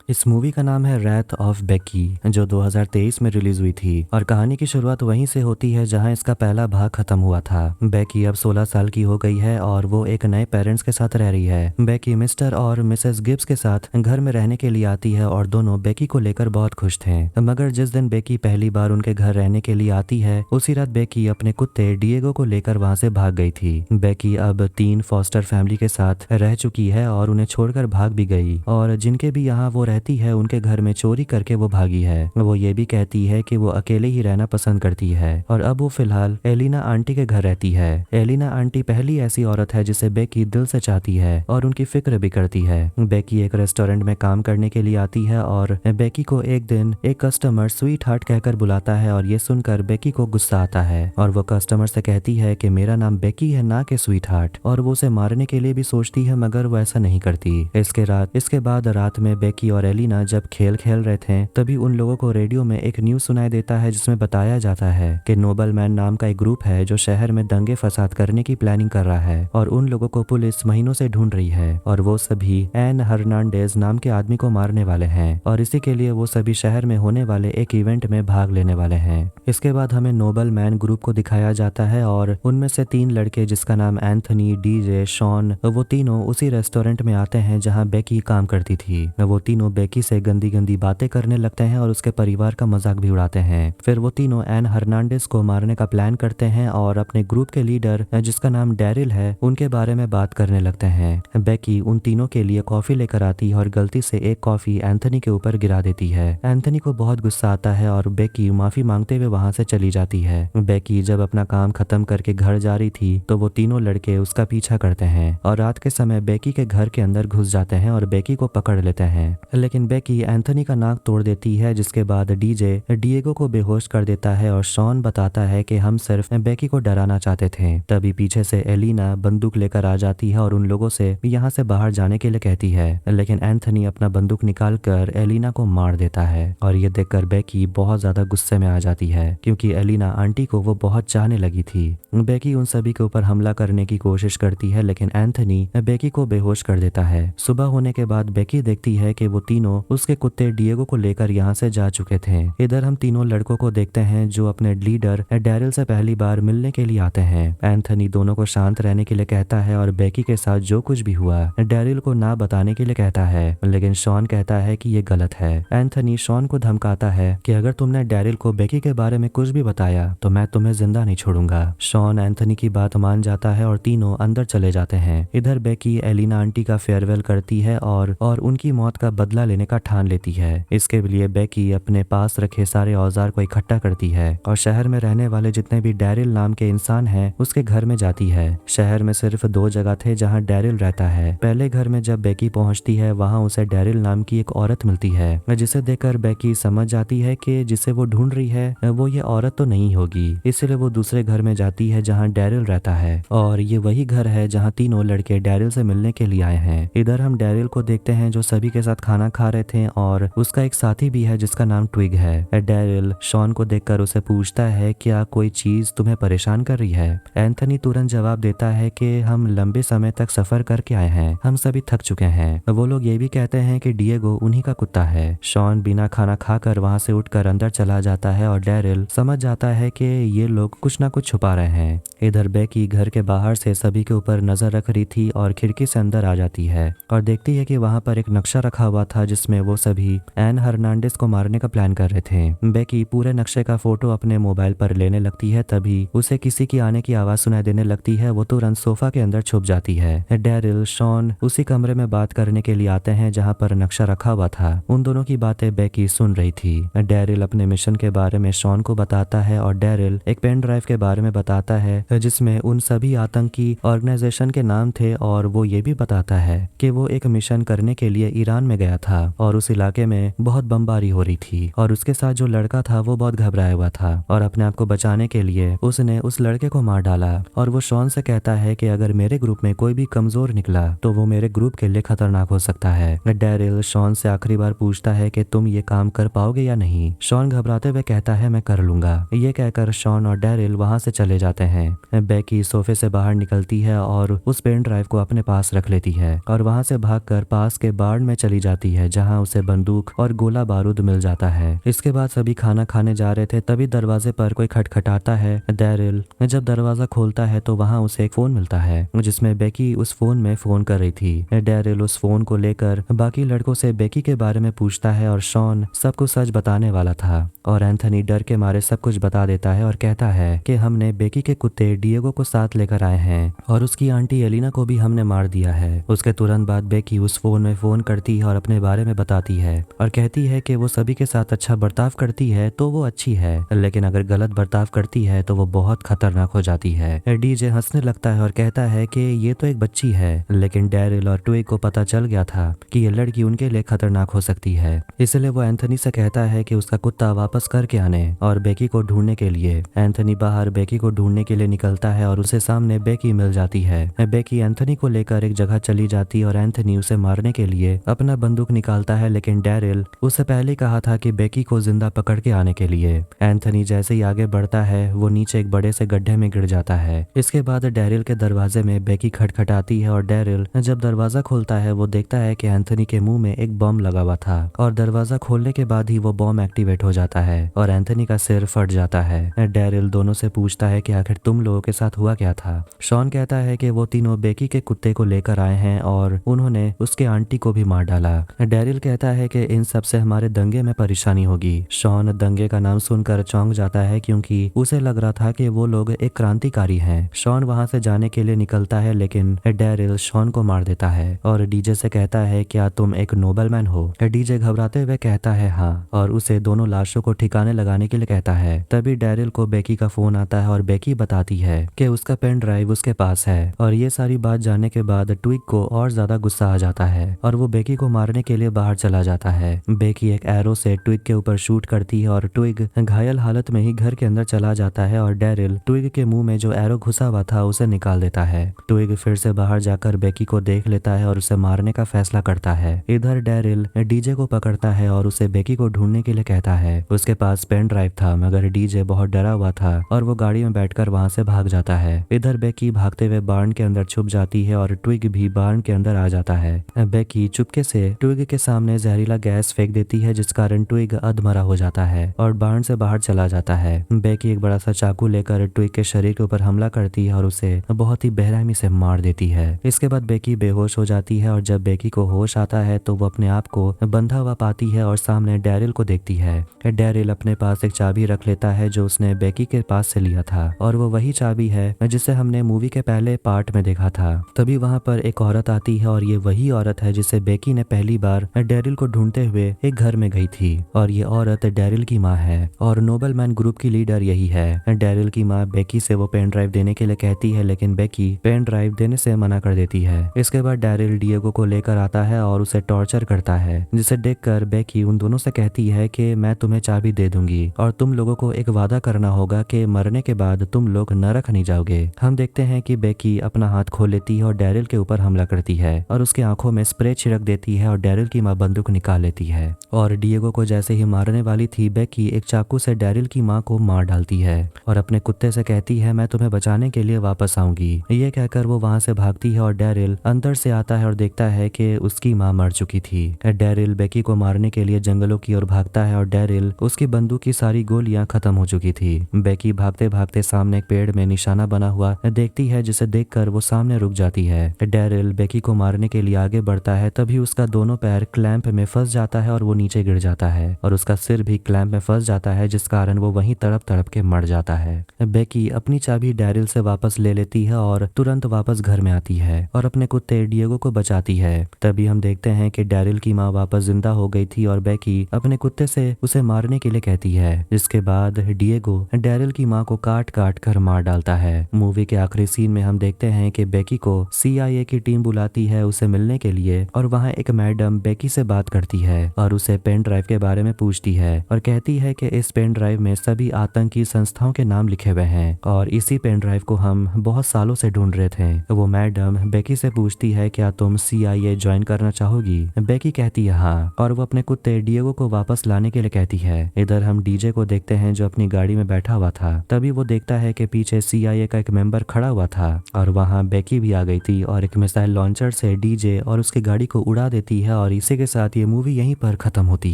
इस मूवी का नाम है रैथ ऑफ बेकी, जो 2023 में रिलीज हुई थी और कहानी की शुरुआत वहीं से होती है जहां इसका पहला भाग खत्म हुआ था। बेकी अब 16 साल की हो गई है और वो एक नए पेरेंट्स के साथ रह रही है। बेकी मिस्टर और मिसेस गिब्स के साथ घर में रहने के लिए आती है और दोनों बेकी को लेकर बहुत खुश थे। मगर जिस दिन बेकी पहली बार उनके घर रहने के लिए आती है, उसी रात बेकी अपने कुत्ते डिएगो को लेकर वहां से भाग गई थी। बेकी अब 3 फॉस्टर फैमिली के साथ रह चुकी है और उन्हें छोड़कर भाग भी गई, और जिनके भी यहाँ वो रहती है उनके घर में चोरी करके वो भागी है। वो ये भी कहती है कि वो अकेले ही रहना पसंद करती है और अब वो फिलहाल एलिना आंटी के घर रहती है। एलिना आंटी पहली ऐसी औरत है जिसे बेकी दिल से चाहती है और उनकी फिक्र भी करती है। बेकी एक रेस्टोरेंट में काम करने के लिए आती है और बेकी को एक दिन एक कस्टमर स्वीट हार्ट कहकर बुलाता है और ये सुनकर बेकी को गुस्सा आता है और वो कस्टमर से कहती है कि मेरा नाम बेकी है, ना कि स्वीट हार्ट, और वो उसे मारने के लिए भी सोचती है मगर वो ऐसा नहीं करती। इसके बाद रात में बेकी और एलिना जब खेल खेल रहे थे तभी उन लोगों को रेडियो में एक न्यूज सुनाई देता है जिसमें बताया जाता है कि नोबल मैन नाम का एक ग्रुप है जो शहर में दंगे फसाद करने की प्लानिंग कर रहा है और उन लोगों को पुलिस महीनों से ढूंढ रही है और वो सभी एन हर्नांडेज नाम के आदमी को मारने वाले हैं और इसी के लिए वो सभी शहर में होने वाले एक इवेंट में भाग लेने वाले हैं। इसके बाद हमें नोबल मैन ग्रुप को दिखाया जाता है और उनमें से 3 लड़के जिसका नाम एंथनी, डीजे, शॉन, वो तीनों उसी रेस्टोरेंट में आते हैं जहां बेकी काम करती थी। वो तीनों बेकी से गंदी गंदी बातें करने लगते हैं और उसके परिवार का मजाक भी उड़ाते हैं। फिर वो तीनों एन हर्नांडेज को मारने का प्लान करते हैं और अपने ग्रुप के लीडर जिसका नाम डैरिल है उनके बारे में बात करने लगते हैं। बेकी उन तीनों के लिए कॉफी लेकर आती है और गलती से एक कॉफी एंथनी के ऊपर गिरा देती है। एंथनी को बहुत गुस्सा आता है और बेकी माफी मांगते हुए वहां से चली जाती है। बेकी जब अपना काम खत्म करके घर जा रही थी तो वो तीनों लड़के उसका पीछा करते हैं और रात के समय बेकी के घर के अंदर घुस जाते हैं और बेकी को पकड़ लेते हैं। लेकिन बेकी एंथनी का नाक तोड़ देती है, जिसके बाद डीजे डिएगो को बेहोश कर देता है और शॉन बताता है कि हम सिर्फ बेकी को डराना चाहते थे। तभी पीछे से एलिना बंदूक लेकर आ जाती है और उन लोगों से यहाँ से बाहर जाने के लिए कहती है, लेकिन एंथनी अपना बंदूक निकाल कर एलिना को मार देता है और ये देखकर बेकी बहुत ज्यादा गुस्से में आ जाती है क्योंकि एलिना आंटी को वो बहुत चाहने लगी थी। बेकी उन सभी के ऊपर हमला करने की कोशिश करती है लेकिन एंथनी बेकी को बेहोश कर देता है। सुबह होने के बाद बेकी देखती है कि वो तीनों उसके कुत्ते डिएगो को लेकर यहाँ से जा चुके थे। इधर हम तीनों लड़कों को देखते हैं जो अपने लीडर डैरिल से पहली बार मिलने के लिए आते हैं। एंथनी दोनों को शांत रहने के लिए कहता है और बेकी के साथ जो कुछ भी हुआ डैरिल को ना बताने के लिए कहता है, लेकिन शॉन कहता है कि ये गलत है। एंथनी शॉन को धमकाता है कि अगर तुमने डैरिल को बेकी के बारे में कुछ भी बताया तो मैं तुम्हें जिंदा नहीं छोड़ूंगा। शॉन एंथनी की बात मान जाता है और तीनों अंदर चले जाते हैं। इधर बेकी एलिना आंटी का फेयरवेल करती है और उनकी मौत का बदला लेने का ठान लेती है। इसके लिए बेकी अपने पास रखे सारे औजार को इकट्ठा करती है और शहर में रहने वाले जितने भी डैरिल नाम के इंसान हैं उसके घर में जाती है। शहर में सिर्फ 2 जगह थे जहां डैरिल रहता है। पहले घर में जब बेकी पहुंचती है वहां उसे डैरिल नाम की एक औरत मिलती है, जिसे देखकर बेकी समझ जाती है कि जिसे वो ढूंढ रही है वो ये औरत तो नहीं होगी। इसलिए वो दूसरे घर में जाती है जहाँ डैरिल रहता है और ये वही घर है जहाँ तीनों लड़के डैरिल से मिलने के लिए आए हैं। इधर हम डैरिल को देखते हैं जो सभी के साथ खाना खा रहे थे और उसका एक साथी भी है जिसका नाम ट्विग है। डैरिल शॉन को देखकर उसे पूछता है क्या कोई चीज तुम्हें परेशान कर रही है। एंथनी तुरंत जवाब देता है कि हम लंबे समय तक सफर करके आए हैं, हम सभी थक चुके हैं। वो लोग ये भी कहते हैं कि डिएगो उन्हीं का कुत्ता है। शॉन बिना खाना खाकर वहां से उठकर अंदर चला जाता है और डैरिल समझ जाता है कि ये लोग कुछ ना कुछ छुपा रहे हैं। इधर बेकी घर के बाहर से सभी के ऊपर नजर रख रही थी और खिड़की से अंदर आ जाती है और देखती है कि वहां पर एक नक्शा रखा हुआ था जिसमें वो सभी एन हर्नांडेज को मारने का प्लान कर रहे थे। बेकी पूरे नक्शे का फोटो अपने मोबाइल पर लेने लगती है, तभी उसे किसी की आने की आवाज सुनाई देने लगती है। वो तुरंत सोफा के अंदर छुप जाती है। डैरिल शॉन उसी कमरे में बात करने के लिए आते हैं जहाँ पर नक्शा रखा हुआ था। उन दोनों की बातें बेकी सुन रही थी। डैरिल अपने मिशन के बारे में शॉन को बताता है और डैरिल एक पेन ड्राइव के बारे में बताता है जिसमें उन सभी आतंकी ऑर्गेनाइजेशन के नाम थे और वो ये भी बताता है कि वो एक मिशन करने के लिए ईरान में गया था और उस इलाके में बहुत बमबारी हो रही थी और उसके साथ जो लड़का था वो बहुत घबराया हुआ था और अपने आप को बचाने के लिए उसने उस लड़के को मार डाला। और वो शॉन से कहता है कि अगर मेरे ग्रुप में कोई भी कमजोर निकला तो वो मेरे ग्रुप के लिए खतरनाक हो सकता है। डैरिल शॉन से आखिरी बार पूछता है कि तुम ये काम कर पाओगे या नहीं। शॉन घबराते हुए कहता है मैं कर लूंगा। ये कहकर शॉन और डैरिल वहां से चले जाते हैं। बेकी सोफे से बाहर निकलती है और उस पेन ड्राइव को अपने पास रख लेती है और वहां से भागकर पास के बार्ड में चली जाती है जहाँ उसे बंदूक और गोला बारूद मिल जाता है। इसके बाद सभी खाना खाने जा रहे थे, तभी दरवाजे पर कोई खटखटाता है। डैरिल जब दरवाजा खोलता है तो वहाँ उसे एक फोन मिलता है जिसमें बेकी उस फोन में फोन कर रही थी। डैरिल उस फोन को लेकर बाकी लड़कों से बेकी के बारे में पूछता है और शॉन सब कुछ सच बताने वाला था और एंथनी डर के मारे सब कुछ बता देता है और कहता है कि हमने बेकी के कुत्ते डिएगो को साथ लेकर आए हैं और उसकी आंटी एलिना को भी हमने मार दिया है। उसके तुरंत बाद बेकी उस फोन में फोन करती है और अपने बारे में बताती है और कहती है कि वो सभी के साथ अच्छा बर्ताव करती है तो वो अच्छी है, लेकिन अगर गलत बर्ताव करती है तो वो बहुत खतरनाक हो जाती है। डीजे हंसने लगता है और कहता है कि ये तो एक बच्ची है, लेकिन डैरिल और ट्विग को पता चल गया था कि ये लड़की उनके लिए खतरनाक हो सकती है, इसलिए वो एंथनी से कहता है कि उसका कुत्ता वापस करके आने और बेकी को ढूंढने के लिए। एंथनी बाहर बेकी को ढूंढने के लिए निकलता है और उसे सामने बेकी मिल जाती है। बेकी एंथनी को लेकर एक जगह चली जाती है और एंथनी उसे मारने के लिए अपना बंदूक निकालता है, लेकिन डैरिल उसे पहले कहा था कि बेकी को जिंदा पकड़ के आने के लिए। एंथनी जैसे ही आगे बढ़ता है वो नीचे एक बड़े से गड्ढे में गिर जाता है। इसके बाद डैरिल के दरवाजे में बेकी खटखटाती है और डैरिल जब दरवाजा खोलता है वो देखता है कि एंथनी के मुंह में एक बम लगा हुआ था और दरवाजा खोलने के बाद ही वो बम एक्टिवेट हो जाता है और एंथनी का सिर फट जाता है। डैरिल दोनों से पूछता है कि आखिर तुम लोगों के साथ हुआ क्या था। शॉन कहता है कि वो तीनों बेकी के कुत्ते को लेकर आए हैं और उन्होंने उसके आंटी को भी मार डाला। डैरिल कहता है कि इन सब से हमारे दंगे में परेशानी होगी। शॉन दंगे का नाम सुनकर चौंक जाता है क्योंकि उसे लग रहा था कि वो लोग एक क्रांतिकारी हैं। शॉन वहां से जाने के लिए निकलता है, लेकिन डैरिल शॉन को मार देता है और डीजे से कहता है क्या तुम एक नोबलमैन हो। डीजे घबराते हुए कहता है हाँ, और उसे दोनों लाशों को ठिकाने लगाने के लिए कहता है। तभी डैरिल को बेकी का फोन आता है और बेकी बताती है कि उसका पेन ड्राइव उसके पास है और ये सारी बात जानने के बाद ट्विग को और ज्यादा गुस्सा आ जाता है और वो बेकी को मारने के लिए बाहर चला जाता है। बेकी एक एरो से ट्विग के ऊपर शूट करती है और ट्विग घायल हालत में ही घर के अंदर चला जाता है और डैरिल ट्विग के मुंह में जो एरो घुसा हुआ था उसे निकाल देता है। ट्विग फिर से बाहर जाकर बेकी को देख लेता है और उसे मारने का फैसला करता है। इधर डैरिल डीजे को पकड़ता है और उसे बेकी को ढूंढने के लिए कहता है। उसके पास पेन ड्राइव था मगर डीजे बहुत डरा हुआ था और वो गाड़ी में बैठकर वहां से भाग जाता है। इधर बेकी भागते हुए बार्न के अंदर छुप जाती है और ट्विग भी बार्न के अंदर आ जाता है। बेकी चुपके से ट्विग के सामने जहरीला गैस फेंक देती है जिस कारण ट्विग अधमरा हो जाता है और बार्न से बाहर चला जाता है। बेकी एक बड़ा सा चाकू लेकर ट्विग के शरीर के ऊपर हमला करती है और उसे बहुत ही बेरहमी से मार देती है। इसके बाद बेकी बेहोश हो जाती है और जब बेकी को होश आता है तो वो अपने आप को बंधा हुआ पाती है और सामने डैरिल को देखती है। डैरिल अपने पास एक चाबी रख लेता है जो उसने बेकी के पास से लिया था और वो वही चाबी है जिसे हमने मूवी के पहले पार्ट में देखा था। तभी वहां पर एक औरत आती है और ये वही औरत है जिसे बेकी ने पहली बार डैरिल को ढूंढते हुए एक घर में गई थी और ये औरत डैरिल की माँ है और नोबलमैन ग्रुप की लीडर यही है। डैरिल की माँ बेकी से वो पेन ड्राइव देने के लिए कहती है, लेकिन बेकी पेन ड्राइव देने से मना कर देती है। इसके बाद डैरिल डिएगो को लेकर आता है और उसे टॉर्चर करता है, जिसे देखकर बेकी उन दोनों से कहती है कि मैं तुम्हें चाबी दे दूंगी और तुम लोगों को एक वादा करना होगा कि मरने के बाद तुम लोग नरक नहीं जाओगे। हम देखते हैं कि बेकी अपना हाथ खोल लेती है और डैरिल के ऊपर हमला करती है और उसकी आंखों में स्प्रे छिड़क देती है और डैरिल की माँ बंदूक निकाल लेती है और डिएगो को जैसे ही मारने वाली थी बेकी एक चाकू से डैरिल की माँ को मार डालती है और अपने कुत्ते से कहती है मैं तुम्हें बचाने के लिए वापस आऊंगी। ये कहकर वो वहां से भागती है और डैरिल अंदर से आता है और देखता है कि उसकी माँ मर चुकी थी। डैरिल बेकी को मारने के लिए जंगलों की ओर भागता है और डैरिल उसकी बंदूक की सारी गोलियां खत्म हो चुकी थी। बेकी भागते भागते सामने एक पेड़ में निशाना बना हुआ देखती है जिसे देखकर वो सामने रुक जाती है। डैरिल बेकी को मारने के लिए आगे बढ़ता है, तभी उसका दोनों पैर क्लैंप में फंस जाता है और वो नीचे गिर जाता है और उसका सिर भी क्लैंप में फंस जाता है जिस कारण वो वहीं तड़प तड़प के मर जाता है। बेकी अपनी चाबी डैरिल से वापस ले लेती है और तुरंत वापस घर में आती है और अपने कुत्ते डिएगो को बचाती है। तभी हम देखते हैं कि डैरिल की माँ वापस जिंदा हो गई थी और बेकी अपने कुत्ते से उसे मारने के लिए कहती है, जिसके बाद डिएगो डैरिल की माँ को काट काट कर मार डालता है। मूवी के आखिरी सीन में हम देखते हैं कि बेकी को CIA की टीम बुलाती है उसे मिलने के लिए और वहाँ एक मैडम बेकी से बात करती है और उसे पेन ड्राइव के बारे में पूछती है और कहती है कि इस पेन ड्राइव में सभी आतंकी संस्थाओं के नाम लिखे हुए हैं और इसी पेन ड्राइव को हम बहुत सालों से ढूंढ रहे थे। वो मैडम बेकी से पूछती है क्या तुम CIA ज्वाइन करना चाहोगी। बेकी कहती है हाँ और वो अपने कुत्ते डिएगो को वापस लाने के लिए कहती है। इधर हम डीजे को देखते हैं जो अपनी गाड़ी में बैठा हुआ था। तभी वो देखता है कि पीछे CIA का एक मेंबर खड़ा हुआ था और वहाँ बेकी भी आ गई थी और एक मिसाइल लॉन्चर से डीजे और उसकी गाड़ी को उड़ा देती है और और इसी के साथ ये मूवी यहीं पर खत्म होती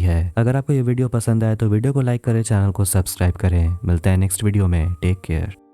है। अगर आपको ये वीडियो पसंद आए तो वीडियो को लाइक करें, चैनल को सब्सक्राइब करें। मिलते हैं नेक्स्ट वीडियो में। Take care.